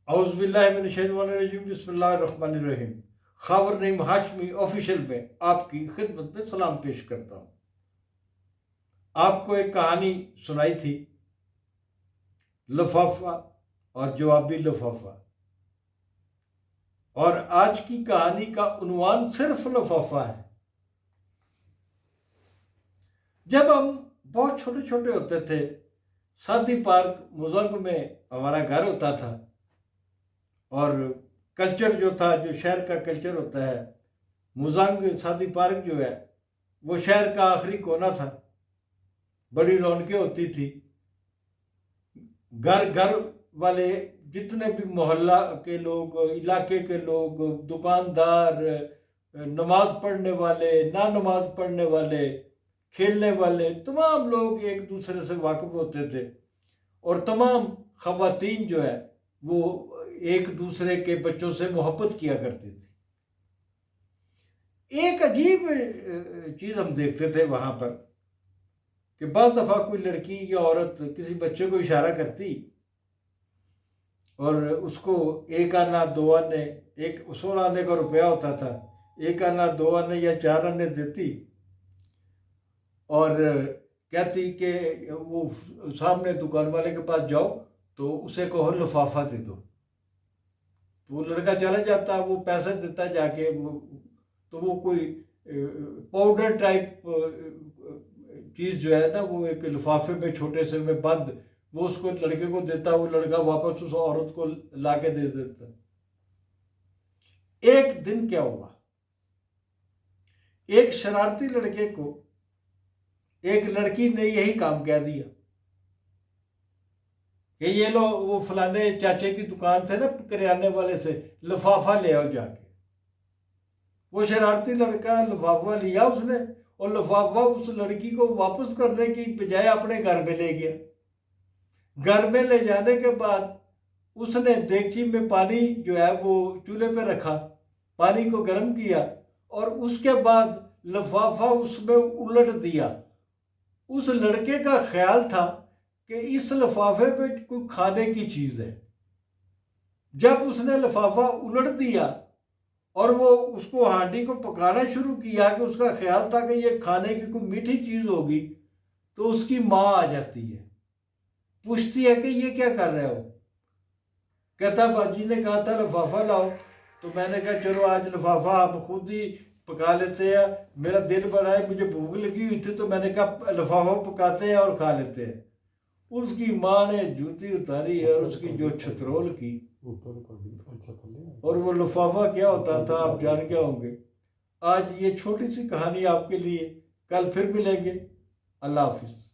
औज़ुबिल्लाहिमिनश्शैतानिर्रजीम बिस्मिल्लाहिर्रहमानिर्रहीम। खबर नईम हाशमी ऑफिशियल में आपकी खिदमत में सलाम पेश करता हूँ। आपको एक कहानी सुनाई थी, लफाफा और जवाबी लफाफा, और आज की कहानी का उन्वान सिर्फ लफाफा है। जब हम बहुत छोटे छोटे होते थे, सादी पार्क मुजंग में हमारा घर होता था, और कल्चर जो था, जो शहर का कल्चर होता है, मुजंग सादी पार्क जो है वो शहर का आखिरी कोना था। बड़ी रौनकें होती थी। घर घर वाले जितने भी मोहल्ला के लोग, इलाके के लोग, दुकानदार, नमाज पढ़ने वाले, ना नमाज पढ़ने वाले, खेलने वाले, तमाम लोग एक दूसरे से वाकिफ होते थे। और तमाम खवातीन जो है वो एक दूसरे के बच्चों से मोहब्बत किया करती थी। एक अजीब चीज़ हम देखते थे वहाँ पर कि बाज़ दफ़ा कोई लड़की या औरत किसी बच्चे को इशारा करती और उसको एक आना दो आने, एक 16 आने का रुपया होता था, एक आना दो आने या 4 आने देती और कहती कि वो सामने दुकान वाले के पास जाओ तो उसे कहो लिफाफा दे दो। तो वो लड़का चला जाता, वो पैसे देता जाके, तो वो कोई पाउडर टाइप चीज़ जो है ना, वो एक लिफाफे में छोटे से में बंद, वो उसको लड़के को देता, वो लड़का वापस उस औरत को ला के दे देता। एक दिन क्या हुआ, एक शरारती लड़के को एक लड़की ने यही काम कह दिया कि ये लो, वो फलाने चाचे की दुकान से ना, करियाने वाले से लिफाफा ले आओ जाके। वो शरारती लड़का लिफाफा लिया उसने, और लिफाफा उस लड़की को वापस करने की बजाय अपने घर में ले गया। घर में ले जाने के बाद उसने देगची में पानी जो है वो चूल्हे पे रखा, पानी को गर्म किया, और उसके बाद लिफाफा उसमें उलट दिया। उस लड़के का ख्याल था कि इस लिफाफे पे कोई खाने की चीज़ है। जब उसने लिफाफा उलट दिया और वो उसको हांडी को पकाना शुरू किया, कि उसका ख्याल था कि ये खाने की कोई मीठी चीज़ होगी, तो उसकी माँ आ जाती है, पूछती है कि ये क्या कर रहे हो। कहता बाजी ने कहा था लिफाफा लाओ, तो मैंने कहा चलो आज लिफाफा आप खुद ही पका लेते हैं, मेरा दिल बड़ा है, मुझे भूख लगी हुई थी, तो मैंने कहा लिफाफा पकाते हैं और खा लेते हैं। उसकी माँ ने जूती उतारी और उसकी जो छतरोल की, और वो लिफाफा क्या होता था आप जान क्या होंगे। आज ये छोटी सी कहानी आपके लिए, कल फिर मिलेंगे। अल्लाह हाफिज़।